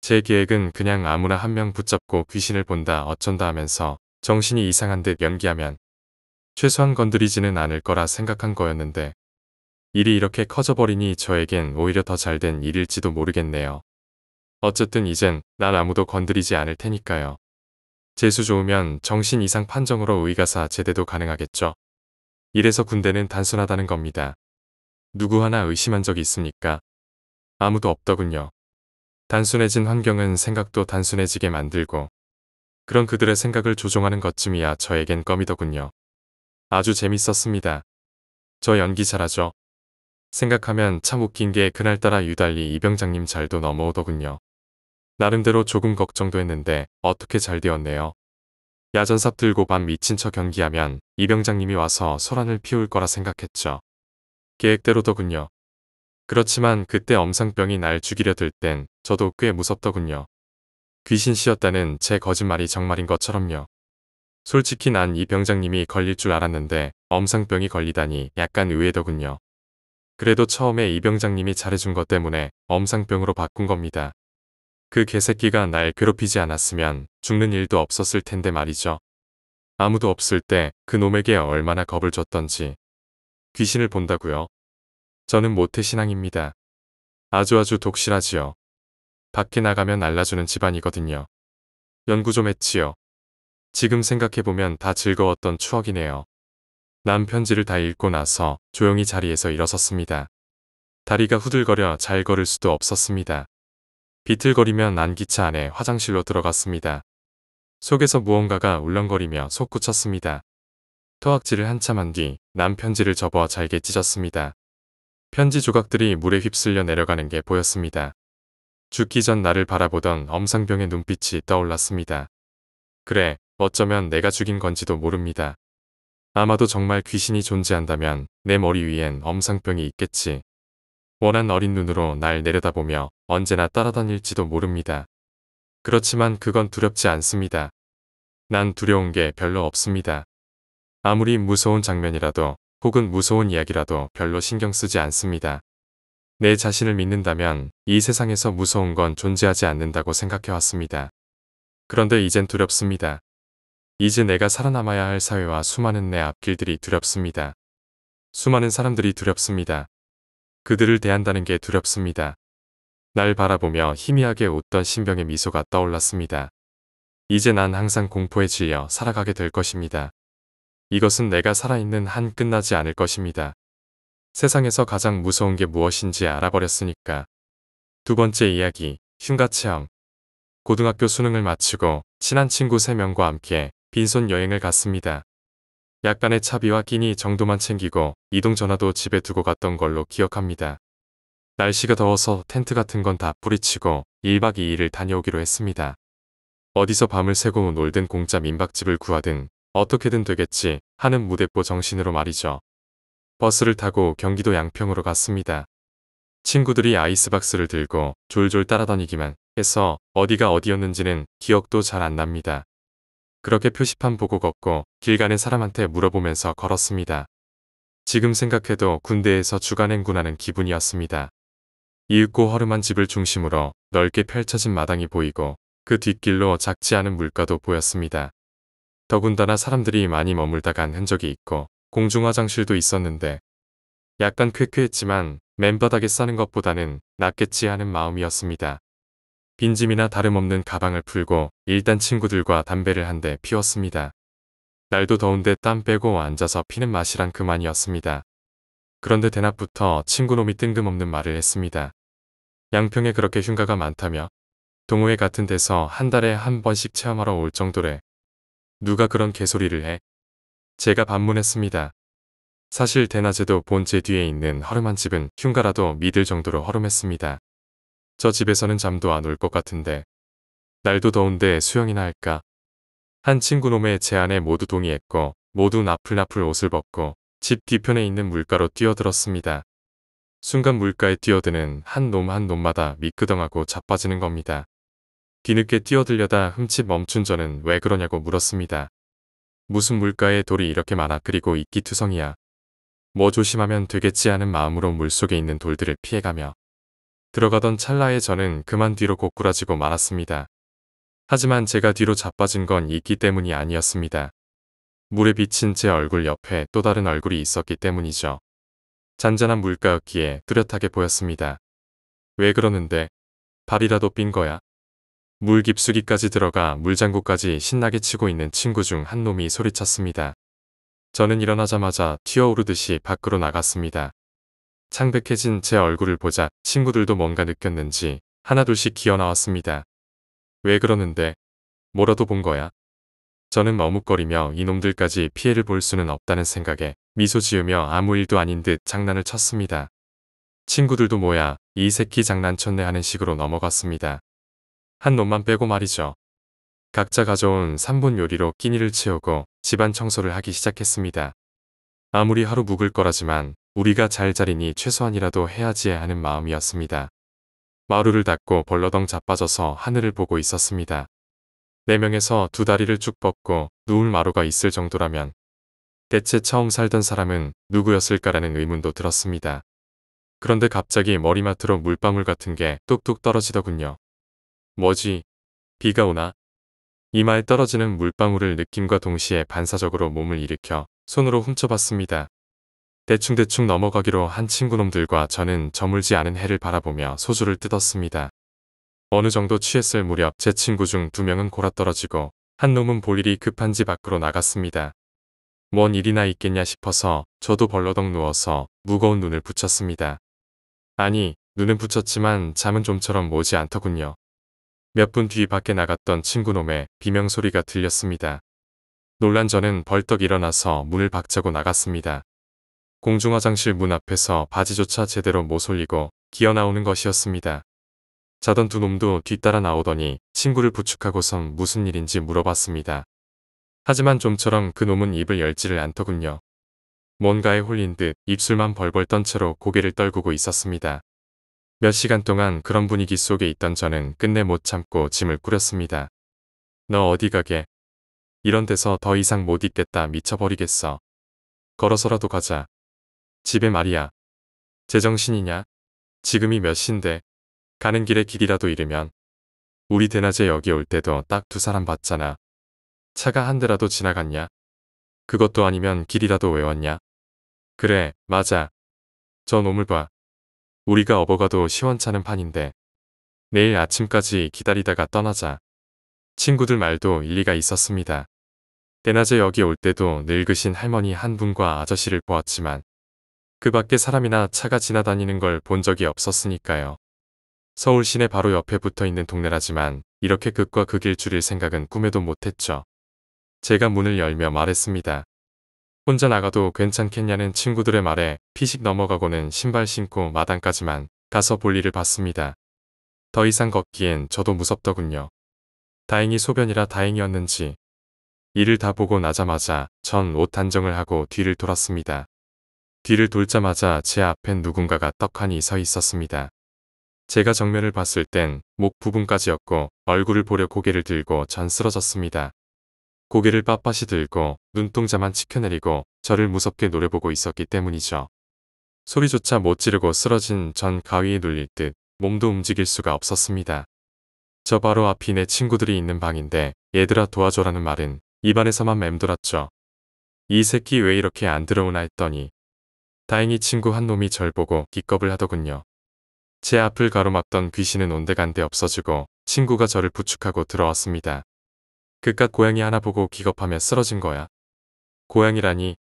제 계획은 그냥 아무나 한 명 붙잡고 귀신을 본다 어쩐다 하면서 정신이 이상한 듯 연기하면 최소한 건드리지는 않을 거라 생각한 거였는데 일이 이렇게 커져버리니 저에겐 오히려 더 잘된 일일지도 모르겠네요. 어쨌든 이젠 날 아무도 건드리지 않을 테니까요. 재수 좋으면 정신 이상 판정으로 의가사 제대도 가능하겠죠. 이래서 군대는 단순하다는 겁니다. 누구 하나 의심한 적이 있습니까? 아무도 없더군요. 단순해진 환경은 생각도 단순해지게 만들고 그런 그들의 생각을 조종하는 것쯤이야 저에겐 껌이더군요. 아주 재밌었습니다. 저 연기 잘하죠? 생각하면 참 웃긴 게 그날따라 유달리 이병장님 잘도 넘어오더군요. 나름대로 조금 걱정도 했는데 어떻게 잘 되었네요. 야전삽 들고 밤 미친 척 연기하면 이병장님이 와서 소란을 피울 거라 생각했죠. 계획대로더군요. 그렇지만 그때 엄상병이 날 죽이려 들 땐 저도 꽤 무섭더군요. 귀신 씨였다는 제 거짓말이 정말인 것처럼요. 솔직히 난 이 병장님이 걸릴 줄 알았는데 엄상병이 걸리다니 약간 의외더군요. 그래도 처음에 이 병장님이 잘해준 것 때문에 엄상병으로 바꾼 겁니다. 그 개새끼가 날 괴롭히지 않았으면 죽는 일도 없었을 텐데 말이죠. 아무도 없을 때 그 놈에게 얼마나 겁을 줬던지. 귀신을 본다고요? 저는 모태신앙입니다. 아주 독실하지요. 밖에 나가면 알라주는 집안이거든요. 연구 좀 했지요. 지금 생각해보면 다 즐거웠던 추억이네요. 남 편지를 다 읽고 나서 조용히 자리에서 일어섰습니다. 다리가 후들거려 잘 걸을 수도 없었습니다. 비틀거리며 난기차 안에 화장실로 들어갔습니다. 속에서 무언가가 울렁거리며 솟구쳤습니다. 토악질을 한참 한 뒤 남 편지를 접어 잘게 찢었습니다. 편지 조각들이 물에 휩쓸려 내려가는 게 보였습니다. 죽기 전 나를 바라보던 엄상병의 눈빛이 떠올랐습니다. 그래, 어쩌면 내가 죽인 건지도 모릅니다. 아마도 정말 귀신이 존재한다면 내 머리 위엔 엄상병이 있겠지. 원한 어린 눈으로 날 내려다보며 언제나 따라다닐지도 모릅니다. 그렇지만 그건 두렵지 않습니다. 난 두려운 게 별로 없습니다. 아무리 무서운 장면이라도 혹은 무서운 이야기라도 별로 신경 쓰지 않습니다. 내 자신을 믿는다면 이 세상에서 무서운 건 존재하지 않는다고 생각해왔습니다. 그런데 이젠 두렵습니다. 이제 내가 살아남아야 할 사회와 수많은 내 앞길들이 두렵습니다. 수많은 사람들이 두렵습니다. 그들을 대한다는 게 두렵습니다. 날 바라보며 희미하게 웃던 신병의 미소가 떠올랐습니다. 이제 난 항상 공포에 질려 살아가게 될 것입니다. 이것은 내가 살아있는 한 끝나지 않을 것입니다. 세상에서 가장 무서운 게 무엇인지 알아버렸으니까. 두 번째 이야기, 흉가 체험. 고등학교 수능을 마치고 친한 친구 3명과 함께 빈손 여행을 갔습니다. 약간의 차비와 끼니 정도만 챙기고 이동 전화도 집에 두고 갔던 걸로 기억합니다. 날씨가 더워서 텐트 같은 건 다 뿌리치고 1박 2일을 다녀오기로 했습니다. 어디서 밤을 새고 놀든 공짜 민박집을 구하든 어떻게든 되겠지 하는 무대뽀 정신으로 말이죠. 버스를 타고 경기도 양평으로 갔습니다. 친구들이 아이스박스를 들고 졸졸 따라다니기만 해서 어디가 어디였는지는 기억도 잘 안 납니다. 그렇게 표시판 보고 걷고 길 가는 사람한테 물어보면서 걸었습니다. 지금 생각해도 군대에서 주간행군하는 기분이었습니다. 이윽고 허름한 집을 중심으로 넓게 펼쳐진 마당이 보이고 그 뒷길로 작지 않은 물가도 보였습니다. 더군다나 사람들이 많이 머물다 간 흔적이 있고 공중화장실도 있었는데 약간 쾌쾌했지만 맨바닥에 싸는 것보다는 낫겠지 하는 마음이었습니다. 빈짐이나 다름없는 가방을 풀고 일단 친구들과 담배를 한 대 피웠습니다. 날도 더운데 땀 빼고 앉아서 피는 맛이란 그만이었습니다. 그런데 대낮부터 친구놈이 뜬금없는 말을 했습니다. 양평에 그렇게 흉가가 많다며? 동호회 같은 데서 한 달에 한 번씩 체험하러 올 정도래. 누가 그런 개소리를 해? 제가 반문했습니다. 사실 대낮에도 본제 뒤에 있는 허름한 집은 흉가라도 믿을 정도로 허름했습니다. 저 집에서는 잠도 안 올 것 같은데. 날도 더운데 수영이나 할까? 한 친구놈의 제안에 모두 동의했고 모두 나풀나풀 옷을 벗고 집 뒤편에 있는 물가로 뛰어들었습니다. 순간 물가에 뛰어드는 한 놈 한 놈마다 미끄덩하고 자빠지는 겁니다. 뒤늦게 뛰어들려다 흠칫 멈춘 저는 왜 그러냐고 물었습니다. 무슨 물가에 돌이 이렇게 많아, 그리고 이끼투성이야. 뭐 조심하면 되겠지 하는 마음으로 물속에 있는 돌들을 피해가며 들어가던 찰나에 저는 그만 뒤로 고꾸라지고 말았습니다. 하지만 제가 뒤로 자빠진 건 이끼 때문이 아니었습니다. 물에 비친 제 얼굴 옆에 또 다른 얼굴이 있었기 때문이죠. 잔잔한 물가였기에 뚜렷하게 보였습니다. 왜 그러는데? 발이라도 삔 거야? 물 깊숙이까지 들어가 물장구까지 신나게 치고 있는 친구 중 한 놈이 소리쳤습니다. 저는 일어나자마자 튀어오르듯이 밖으로 나갔습니다. 창백해진 제 얼굴을 보자 친구들도 뭔가 느꼈는지 하나둘씩 기어나왔습니다. 왜 그러는데? 뭐라도 본 거야? 저는 머뭇거리며 이놈들까지 피해를 볼 수는 없다는 생각에 미소 지으며 아무 일도 아닌 듯 장난을 쳤습니다. 친구들도 뭐야, 이 새끼 장난쳤네 하는 식으로 넘어갔습니다. 한 놈만 빼고 말이죠. 각자 가져온 3분 요리로 끼니를 채우고 집안 청소를 하기 시작했습니다. 아무리 하루 묵을 거라지만 우리가 잘 자리니 최소한이라도 해야지 하는 마음이었습니다. 마루를 닫고 벌러덩 자빠져서 하늘을 보고 있었습니다. 4명에서 2다리를 쭉 뻗고 누울 마루가 있을 정도라면 대체 처음 살던 사람은 누구였을까라는 의문도 들었습니다. 그런데 갑자기 머리맡으로 물방울 같은 게 뚝뚝 떨어지더군요. 뭐지? 비가 오나? 이마에 떨어지는 물방울을 느낌과 동시에 반사적으로 몸을 일으켜 손으로 훔쳐봤습니다. 대충대충 넘어가기로 한 친구놈들과 저는 저물지 않은 해를 바라보며 소주를 뜯었습니다. 어느 정도 취했을 무렵 제 친구 중 2명은 골아떨어지고 한 놈은 볼 일이 급한지 밖으로 나갔습니다. 뭔 일이나 있겠냐 싶어서 저도 벌러덩 누워서 무거운 눈을 붙였습니다. 아니, 눈은 붙였지만 잠은 좀처럼 오지 않더군요. 몇 분 뒤 밖에 나갔던 친구놈의 비명소리가 들렸습니다. 놀란 저는 벌떡 일어나서 문을 박차고 나갔습니다. 공중화장실 문 앞에서 바지조차 제대로 못 올리고 기어나오는 것이었습니다. 자던 2놈도 뒤따라 나오더니 친구를 부축하고선 무슨 일인지 물어봤습니다. 하지만 좀처럼 그 놈은 입을 열지를 않더군요. 뭔가에 홀린 듯 입술만 벌벌 떤 채로 고개를 떨구고 있었습니다. 몇 시간 동안 그런 분위기 속에 있던 저는 끝내 못 참고 짐을 꾸렸습니다. 너 어디 가게? 이런 데서 더 이상 못 있겠다, 미쳐버리겠어. 걸어서라도 가자. 집에 말이야. 제정신이냐? 지금이 몇 시인데 가는 길에 길이라도 잃으면. 우리 대낮에 여기 올 때도 딱 2사람 봤잖아. 차가 한 대라도 지나갔냐? 그것도 아니면 길이라도 외웠냐? 그래, 맞아. 저 놈을 봐. 우리가 업어가도 시원찮은 판인데. 내일 아침까지 기다리다가 떠나자. 친구들 말도 일리가 있었습니다. 대낮에 여기 올 때도 늙으신 할머니 한 분과 아저씨를 보았지만 그 밖에 사람이나 차가 지나다니는 걸 본 적이 없었으니까요. 서울 시내 바로 옆에 붙어있는 동네라지만 이렇게 극과 극일 줄일 생각은 꿈에도 못했죠. 제가 문을 열며 말했습니다. 혼자 나가도 괜찮겠냐는 친구들의 말에 피식 넘어가고는 신발 신고 마당까지만 가서 볼일을 봤습니다. 더 이상 걷기엔 저도 무섭더군요. 다행히 소변이라 다행이었는지 일을 다 보고 나자마자 전 옷 단정을 하고 뒤를 돌았습니다. 뒤를 돌자마자 제 앞엔 누군가가 떡하니 서 있었습니다. 제가 정면을 봤을 땐 목 부분까지였고 얼굴을 보려 고개를 들고 전 쓰러졌습니다. 고개를 빳빳이 들고 눈동자만 치켜내리고 저를 무섭게 노려보고 있었기 때문이죠. 소리조차 못 지르고 쓰러진 전 가위에 눌릴 듯 몸도 움직일 수가 없었습니다. 저 바로 앞이 내 친구들이 있는 방인데 얘들아 도와줘라는 말은 입안에서만 맴돌았죠. 이 새끼 왜 이렇게 안 들어오나 했더니 다행히 친구 한 놈이 절 보고 기겁을 하더군요. 제 앞을 가로막던 귀신은 온데간데 없어지고 친구가 저를 부축하고 들어왔습니다. 그깟 고양이 하나 보고 기겁하며 쓰러진 거야. 고양이라니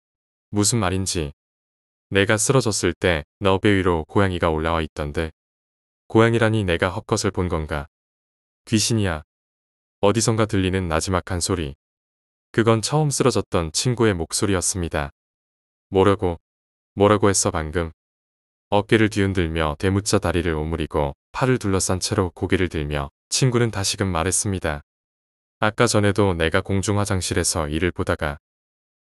무슨 말인지. 내가 쓰러졌을 때 너 배 위로 고양이가 올라와 있던데. 고양이라니 내가 헛것을 본 건가. 귀신이야. 어디선가 들리는 나지막한 소리. 그건 처음 쓰러졌던 친구의 목소리였습니다. 뭐라고 했어 방금. 어깨를 뒤흔들며 대문자 다리를 오므리고 팔을 둘러싼 채로 고개를 들며 친구는 다시금 말했습니다. 아까 전에도 내가 공중 화장실에서 일을 보다가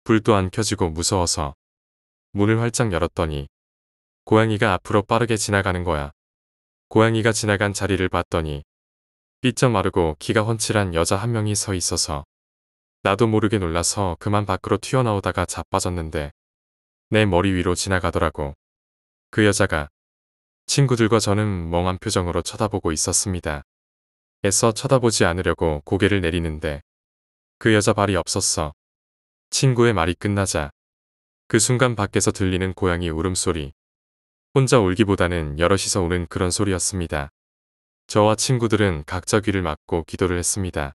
불도 안 켜지고 무서워서 문을 활짝 열었더니 고양이가 앞으로 빠르게 지나가는 거야. 고양이가 지나간 자리를 봤더니 삐쩍 마르고 키가 훤칠한 여자 한 명이 서 있어서 나도 모르게 놀라서 그만 밖으로 튀어나오다가 자빠졌는데 내 머리 위로 지나가더라고. 그 여자가 친구들과 저는 멍한 표정으로 쳐다보고 있었습니다. 애써 쳐다보지 않으려고 고개를 내리는데 그 여자 발이 없었어. 친구의 말이 끝나자 그 순간 밖에서 들리는 고양이 울음소리. 혼자 울기보다는 여럿이서 우는 그런 소리였습니다. 저와 친구들은 각자 귀를 막고 기도를 했습니다.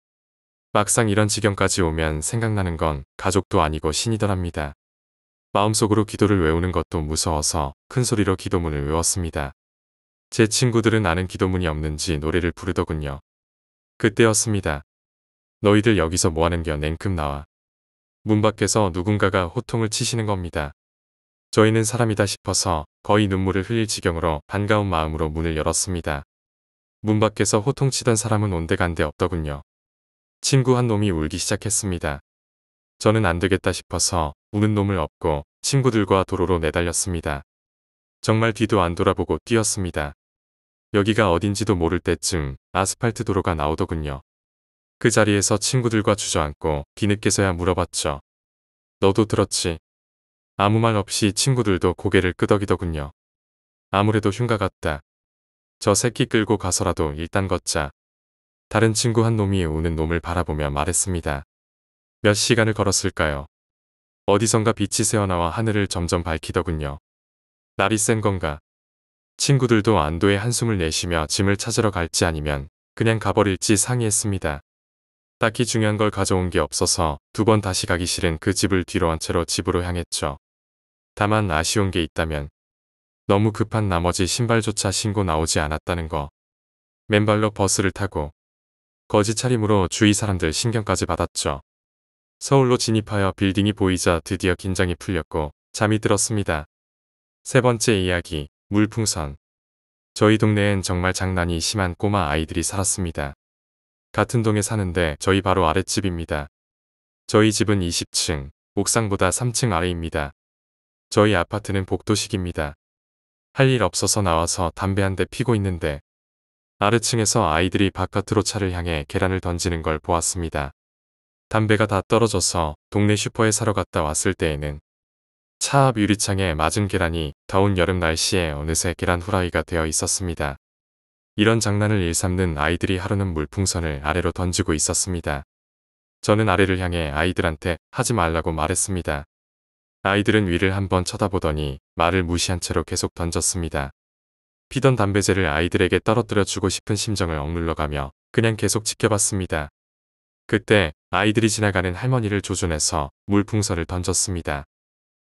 막상 이런 지경까지 오면 생각나는 건 가족도 아니고 신이더랍니다. 마음속으로 기도를 외우는 것도 무서워서 큰 소리로 기도문을 외웠습니다. 제 친구들은 아는 기도문이 없는지 노래를 부르더군요. 그때였습니다. 너희들 여기서 뭐하는겨 냉큼 나와. 문 밖에서 누군가가 호통을 치시는 겁니다. 저희는 사람이다 싶어서 거의 눈물을 흘릴 지경으로 반가운 마음으로 문을 열었습니다. 문 밖에서 호통치던 사람은 온데간데 없더군요. 친구 한 놈이 울기 시작했습니다. 저는 안 되겠다 싶어서 우는 놈을 업고 친구들과 도로로 내달렸습니다. 정말 뒤도 안 돌아보고 뛰었습니다. 여기가 어딘지도 모를 때쯤 아스팔트 도로가 나오더군요. 그 자리에서 친구들과 주저앉고 뒤늦게서야 물어봤죠. 너도 들었지? 아무 말 없이 친구들도 고개를 끄덕이더군요. 아무래도 흉가 같다. 저 새끼 끌고 가서라도 일단 걷자. 다른 친구 한 놈이 우는 놈을 바라보며 말했습니다. 몇 시간을 걸었을까요? 어디선가 빛이 새어나와 하늘을 점점 밝히더군요. 날이 센 건가? 친구들도 안도의 한숨을 내쉬며 짐을 찾으러 갈지 아니면 그냥 가버릴지 상의했습니다. 딱히 중요한 걸 가져온 게 없어서 2번 다시 가기 싫은 그 집을 뒤로 한 채로 집으로 향했죠. 다만 아쉬운 게 있다면 너무 급한 나머지 신발조차 신고 나오지 않았다는 거. 맨발로 버스를 타고 거지 차림으로 주위 사람들 신경까지 받았죠. 서울로 진입하여 빌딩이 보이자 드디어 긴장이 풀렸고 잠이 들었습니다. 세 번째 이야기, 물풍선. 저희 동네엔 정말 장난이 심한 꼬마 아이들이 살았습니다. 같은 동에 사는데 저희 바로 아랫집입니다. 저희 집은 20층, 옥상보다 3층 아래입니다. 저희 아파트는 복도식입니다. 할 일 없어서 나와서 담배 한 대 피고 있는데 아래층에서 아이들이 바깥으로 차를 향해 계란을 던지는 걸 보았습니다. 담배가 다 떨어져서 동네 슈퍼에 사러 갔다 왔을 때에는 차 앞 유리창에 맞은 계란이 더운 여름 날씨에 어느새 계란 후라이가 되어 있었습니다. 이런 장난을 일삼는 아이들이 하루는 물풍선을 아래로 던지고 있었습니다. 저는 아래를 향해 아이들한테 하지 말라고 말했습니다. 아이들은 위를 한번 쳐다보더니 말을 무시한 채로 계속 던졌습니다. 피던 담배재를 아이들에게 떨어뜨려 주고 싶은 심정을 억눌러가며 그냥 계속 지켜봤습니다. 그때 아이들이 지나가는 할머니를 조준해서 물풍선을 던졌습니다.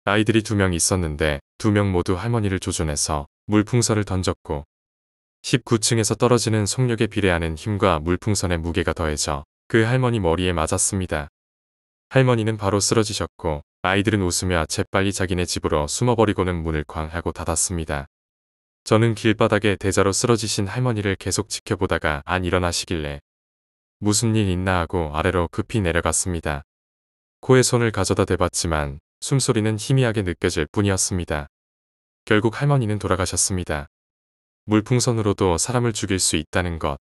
아이들이 2명 있었는데 2명 모두 할머니를 조준해서 물풍선을 던졌고 19층에서 떨어지는 속력에 비례하는 힘과 물풍선의 무게가 더해져 그 할머니 머리에 맞았습니다. 할머니는 바로 쓰러지셨고 아이들은 웃으며 재빨리 자기네 집으로 숨어버리고는 문을 쾅 하고 닫았습니다. 저는 길바닥에 대자로 쓰러지신 할머니를 계속 지켜보다가 안 일어나시길래 무슨 일 있나 하고 아래로 급히 내려갔습니다. 코에 손을 가져다 대봤지만 숨소리는 희미하게 느껴질 뿐이었습니다. 결국 할머니는 돌아가셨습니다. 물풍선으로도 사람을 죽일 수 있다는 것.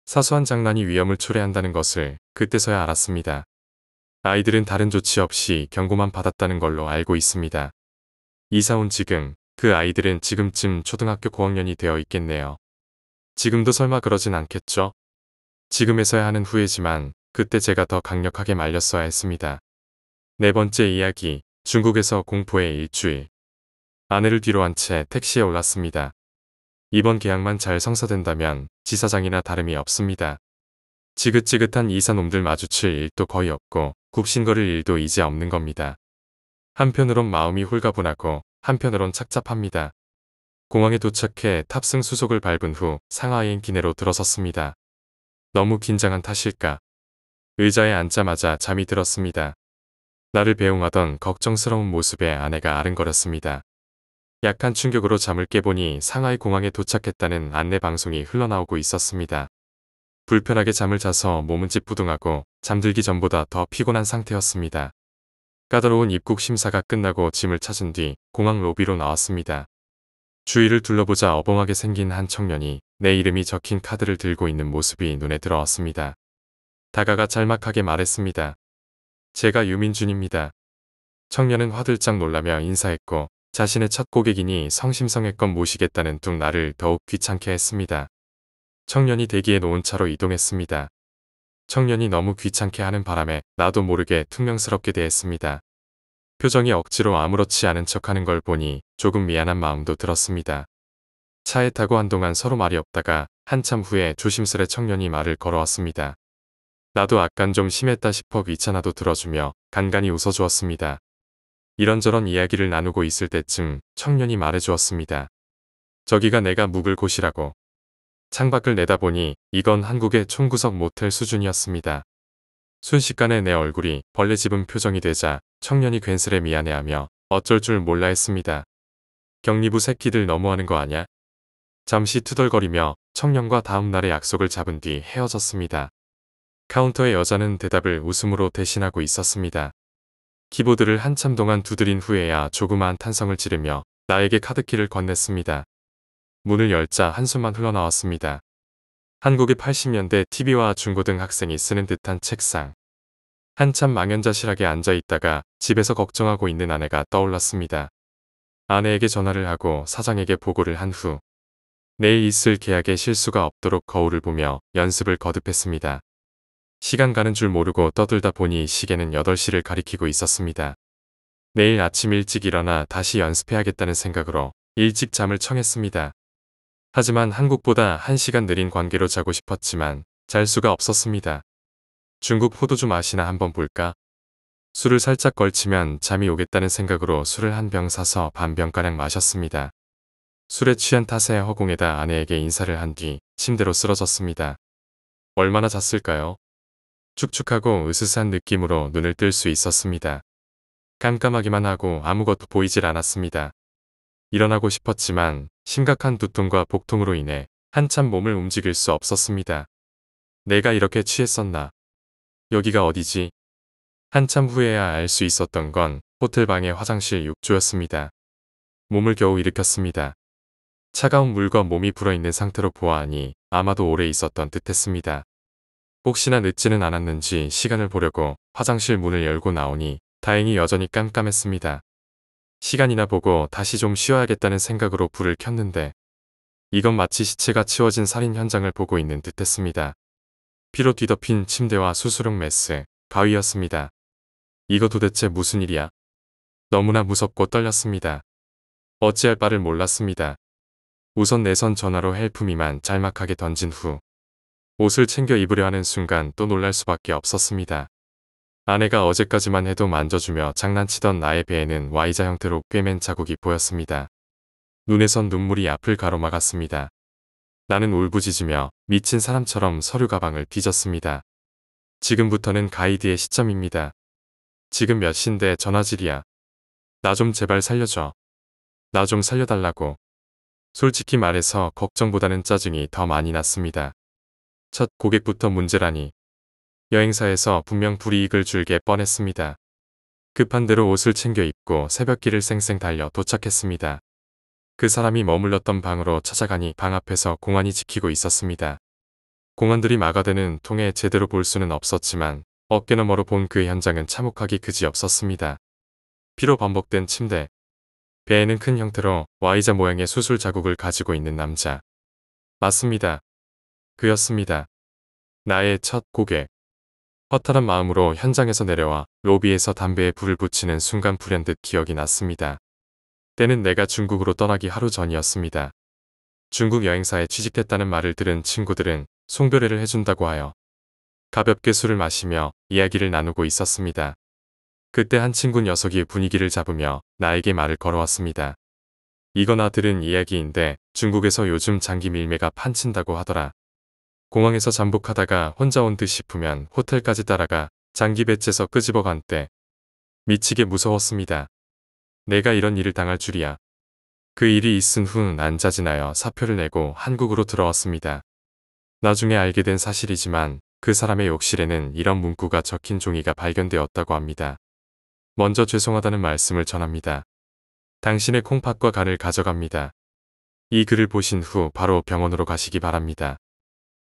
사소한 장난이 위험을 초래한다는 것을 그때서야 알았습니다. 아이들은 다른 조치 없이 경고만 받았다는 걸로 알고 있습니다. 이사 온 지금 그 아이들은 지금쯤 초등학교 고학년이 되어 있겠네요. 지금도 설마 그러진 않겠죠? 지금에서야 하는 후회지만 그때 제가 더 강력하게 말렸어야 했습니다. 네 번째 이야기, 중국에서 공포의 일주일. 아내를 뒤로 한 채 택시에 올랐습니다. 이번 계약만 잘 성사된다면 지사장이나 다름이 없습니다. 지긋지긋한 이사놈들 마주칠 일도 거의 없고 굽신거릴 일도 이제 없는 겁니다. 한편으론 마음이 홀가분하고 한편으론 착잡합니다. 공항에 도착해 탑승 수속을 밟은 후 상하이행 기내로 들어섰습니다. 너무 긴장한 탓일까? 의자에 앉자마자 잠이 들었습니다. 나를 배웅하던 걱정스러운 모습에 아내가 아른거렸습니다. 약한 충격으로 잠을 깨보니 상하이 공항에 도착했다는 안내 방송이 흘러나오고 있었습니다. 불편하게 잠을 자서 몸은 찌뿌둥하고 잠들기 전보다 더 피곤한 상태였습니다. 까다로운 입국 심사가 끝나고 짐을 찾은 뒤 공항 로비로 나왔습니다. 주위를 둘러보자 어벙하게 생긴 한 청년이 내 이름이 적힌 카드를 들고 있는 모습이 눈에 들어왔습니다. 다가가 짤막하게 말했습니다. 제가 유민준입니다. 청년은 화들짝 놀라며 인사했고 자신의 첫 고객이니 성심성의껏 모시겠다는 둥 나를 더욱 귀찮게 했습니다. 청년이 대기해 놓은 차로 이동했습니다. 청년이 너무 귀찮게 하는 바람에 나도 모르게 퉁명스럽게 대했습니다. 표정이 억지로 아무렇지 않은 척하는 걸 보니 조금 미안한 마음도 들었습니다. 차에 타고 한동안 서로 말이 없다가 한참 후에 조심스레 청년이 말을 걸어왔습니다. 나도 약간 좀 심했다 싶어 귀찮아도 들어주며 간간히 웃어주었습니다. 이런저런 이야기를 나누고 있을 때쯤 청년이 말해주었습니다. 저기가 내가 묵을 곳이라고. 창밖을 내다보니 이건 한국의 총구석 모텔 수준이었습니다. 순식간에 내 얼굴이 벌레 집은 표정이 되자 청년이 괜스레 미안해하며 어쩔 줄 몰라 했습니다. 격리부 새끼들 너무하는 거 아냐? 잠시 투덜거리며 청년과 다음 날의 약속을 잡은 뒤 헤어졌습니다. 카운터의 여자는 대답을 웃음으로 대신하고 있었습니다. 키보드를 한참 동안 두드린 후에야 조그마한 탄성을 지르며 나에게 카드키를 건넸습니다. 문을 열자 한숨만 흘러나왔습니다. 한국의 80년대 TV와 중고등 학생이 쓰는 듯한 책상. 한참 망연자실하게 앉아있다가 집에서 걱정하고 있는 아내가 떠올랐습니다. 아내에게 전화를 하고 사장에게 보고를 한 후 내일 있을 계약에 실수가 없도록 거울을 보며 연습을 거듭했습니다. 시간 가는 줄 모르고 떠들다 보니 시계는 8시를 가리키고 있었습니다. 내일 아침 일찍 일어나 다시 연습해야겠다는 생각으로 일찍 잠을 청했습니다. 하지만 한국보다 1시간 느린 관계로 자고 싶었지만 잘 수가 없었습니다. 중국 포도주 맛이나 한번 볼까? 술을 살짝 걸치면 잠이 오겠다는 생각으로 술을 한 병 사서 반병가량 마셨습니다. 술에 취한 탓에 허공에다 아내에게 인사를 한 뒤 침대로 쓰러졌습니다. 얼마나 잤을까요? 축축하고 으스스한 느낌으로 눈을 뜰 수 있었습니다. 깜깜하기만 하고 아무것도 보이질 않았습니다. 일어나고 싶었지만 심각한 두통과 복통으로 인해 한참 몸을 움직일 수 없었습니다. 내가 이렇게 취했었나? 여기가 어디지? 한참 후에야 알 수 있었던 건 호텔방의 화장실 욕조였습니다. 몸을 겨우 일으켰습니다. 차가운 물과 몸이 불어있는 상태로 보아하니 아마도 오래 있었던 듯했습니다. 혹시나 늦지는 않았는지 시간을 보려고 화장실 문을 열고 나오니 다행히 여전히 깜깜했습니다. 시간이나 보고 다시 좀 쉬어야겠다는 생각으로 불을 켰는데 이건 마치 시체가 치워진 살인 현장을 보고 있는 듯했습니다. 피로 뒤덮인 침대와 수술용 매스, 가위였습니다. 이거 도대체 무슨 일이야? 너무나 무섭고 떨렸습니다. 어찌할 바를 몰랐습니다. 우선 내선 전화로 헬프미만 짤막하게 던진 후 옷을 챙겨 입으려 하는 순간 또 놀랄 수밖에 없었습니다. 아내가 어제까지만 해도 만져주며 장난치던 나의 배에는 Y자 형태로 꿰맨 자국이 보였습니다. 눈에선 눈물이 앞을 가로막았습니다. 나는 울부짖으며 미친 사람처럼 서류 가방을 뒤졌습니다. 지금부터는 가이드의 시점입니다. 지금 몇 시인데 전화질이야. 나 좀 제발 살려줘. 나 좀 살려달라고. 솔직히 말해서 걱정보다는 짜증이 더 많이 났습니다. 첫 고객부터 문제라니. 여행사에서 분명 불이익을 줄게 뻔했습니다. 급한 대로 옷을 챙겨 입고 새벽길을 쌩쌩 달려 도착했습니다. 그 사람이 머물렀던 방으로 찾아가니 방 앞에서 공안이 지키고 있었습니다. 공안들이 막아대는 통에 제대로 볼 수는 없었지만 어깨너머로 본 그 현장은 참혹하기 그지없었습니다. 피로 범벅된 침대. 배에는 큰 형태로 Y자 모양의 수술 자국을 가지고 있는 남자. 맞습니다. 그였습니다. 나의 첫 고객. 허탈한 마음으로 현장에서 내려와 로비에서 담배에 불을 붙이는 순간 불현듯 기억이 났습니다. 때는 내가 중국으로 떠나기 하루 전이었습니다. 중국 여행사에 취직했다는 말을 들은 친구들은 송별회를 해준다고 하여 가볍게 술을 마시며 이야기를 나누고 있었습니다. 그때 한 친구 녀석이 분위기를 잡으며 나에게 말을 걸어왔습니다. 이거 나 들은 이야기인데 중국에서 요즘 장기 밀매가 판친다고 하더라. 공항에서 잠복하다가 혼자 온 듯 싶으면 호텔까지 따라가 장기 배째서 끄집어간 때 미치게 무서웠습니다. 내가 이런 일을 당할 줄이야. 그 일이 있은 후 난 자진하여 사표를 내고 한국으로 들어왔습니다. 나중에 알게 된 사실이지만 그 사람의 욕실에는 이런 문구가 적힌 종이가 발견되었다고 합니다. 먼저 죄송하다는 말씀을 전합니다. 당신의 콩팥과 간을 가져갑니다. 이 글을 보신 후 바로 병원으로 가시기 바랍니다.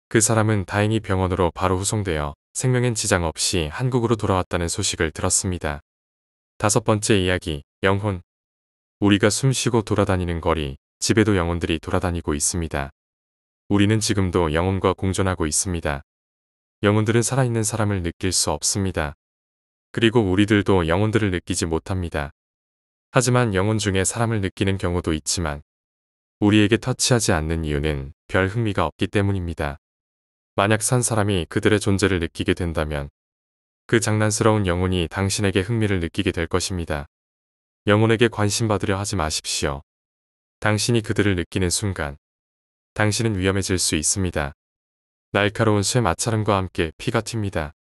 그 사람은 다행히 병원으로 바로 후송되어 생명엔 지장 없이 한국으로 돌아왔다는 소식을 들었습니다. 5번째 이야기, 영혼. 우리가 숨쉬고 돌아다니는 거리, 집에도 영혼들이 돌아다니고 있습니다. 우리는 지금도 영혼과 공존하고 있습니다. 영혼들은 살아있는 사람을 느낄 수 없습니다. 그리고 우리들도 영혼들을 느끼지 못합니다. 하지만 영혼 중에 사람을 느끼는 경우도 있지만 우리에게 터치하지 않는 이유는 별 흥미가 없기 때문입니다. 만약 산 사람이 그들의 존재를 느끼게 된다면 그 장난스러운 영혼이 당신에게 흥미를 느끼게 될 것입니다. 영혼에게 관심 받으려 하지 마십시오. 당신이 그들을 느끼는 순간 당신은 위험해질 수 있습니다. 날카로운 쇠 마찰음과 함께 피가 튑니다.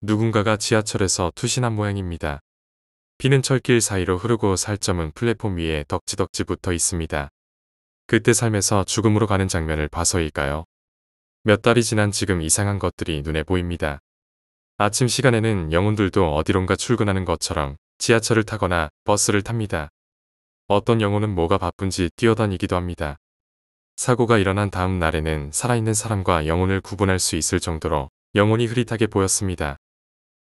누군가가 지하철에서 투신한 모양입니다. 피는 철길 사이로 흐르고 살점은 플랫폼 위에 덕지덕지 붙어 있습니다. 그때 삶에서 죽음으로 가는 장면을 봐서일까요? 몇 달이 지난 지금 이상한 것들이 눈에 보입니다. 아침 시간에는 영혼들도 어디론가 출근하는 것처럼 지하철을 타거나 버스를 탑니다. 어떤 영혼은 뭐가 바쁜지 뛰어다니기도 합니다. 사고가 일어난 다음 날에는 살아있는 사람과 영혼을 구분할 수 있을 정도로 영혼이 흐릿하게 보였습니다.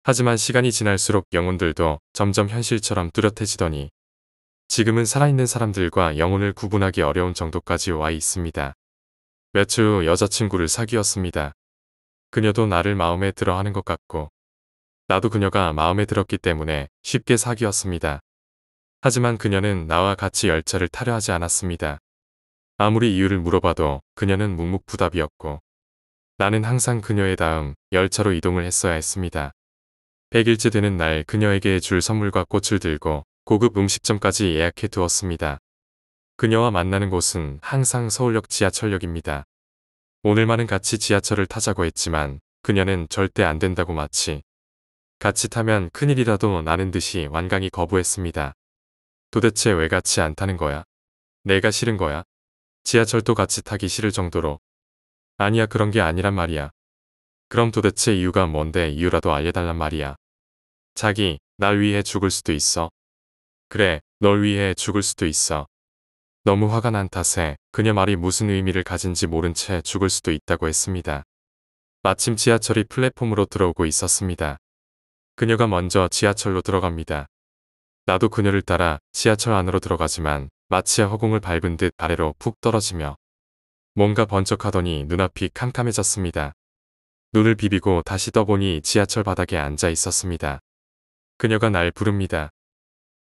하지만 시간이 지날수록 영혼들도 점점 현실처럼 뚜렷해지더니 지금은 살아있는 사람들과 영혼을 구분하기 어려운 정도까지 와 있습니다. 며칠 후 여자친구를 사귀었습니다. 그녀도 나를 마음에 들어 하는 것 같고 나도 그녀가 마음에 들었기 때문에 쉽게 사귀었습니다. 하지만 그녀는 나와 같이 열차를 타려 하지 않았습니다. 아무리 이유를 물어봐도 그녀는 묵묵부답이었고 나는 항상 그녀의 다음 열차로 이동을 했어야 했습니다. 100일째 되는 날 그녀에게 줄 선물과 꽃을 들고 고급 음식점까지 예약해 두었습니다. 그녀와 만나는 곳은 항상 서울역 지하철역입니다. 오늘만은 같이 지하철을 타자고 했지만 그녀는 절대 안 된다고 마치 같이 타면 큰일이라도 나는 듯이 완강히 거부했습니다. 도대체 왜 같이 안 타는 거야? 내가 싫은 거야? 지하철도 같이 타기 싫을 정도로. 아니야, 그런 게 아니란 말이야. 그럼 도대체 이유가 뭔데? 이유라도 알려달란 말이야. 자기, 날 위해 죽을 수도 있어. 그래, 널 위해 죽을 수도 있어. 너무 화가 난 탓에 그녀 말이 무슨 의미를 가진지 모른 채 죽을 수도 있다고 했습니다. 마침 지하철이 플랫폼으로 들어오고 있었습니다. 그녀가 먼저 지하철로 들어갑니다. 나도 그녀를 따라 지하철 안으로 들어가지만 마치 허공을 밟은 듯 아래로 푹 떨어지며 뭔가 번쩍하더니 눈앞이 캄캄해졌습니다. 눈을 비비고 다시 떠보니 지하철 바닥에 앉아 있었습니다. 그녀가 날 부릅니다.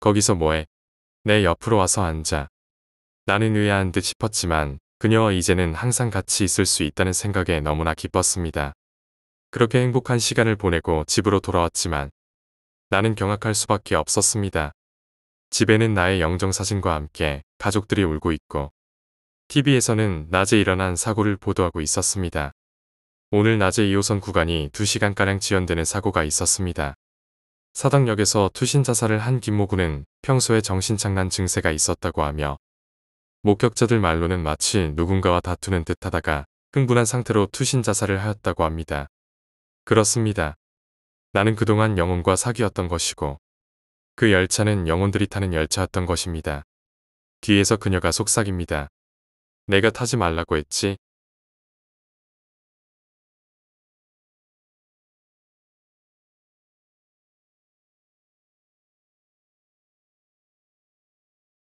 거기서 뭐해? 내 옆으로 와서 앉아. 나는 의아한 듯 싶었지만 그녀와 이제는 항상 같이 있을 수 있다는 생각에 너무나 기뻤습니다. 그렇게 행복한 시간을 보내고 집으로 돌아왔지만 나는 경악할 수밖에 없었습니다. 집에는 나의 영정사진과 함께 가족들이 울고 있고 TV에서는 낮에 일어난 사고를 보도하고 있었습니다. 오늘 낮에 2호선 구간이 2시간가량 지연되는 사고가 있었습니다. 사당역에서 투신 자살을 한 김모 군은 평소에 정신착란 증세가 있었다고 하며 목격자들 말로는 마치 누군가와 다투는 듯하다가 흥분한 상태로 투신 자살을 하였다고 합니다. 그렇습니다. 나는 그동안 영혼과 사귀었던 것이고 그 열차는 영혼들이 타는 열차였던 것입니다. 뒤에서 그녀가 속삭입니다. 내가 타지 말라고 했지?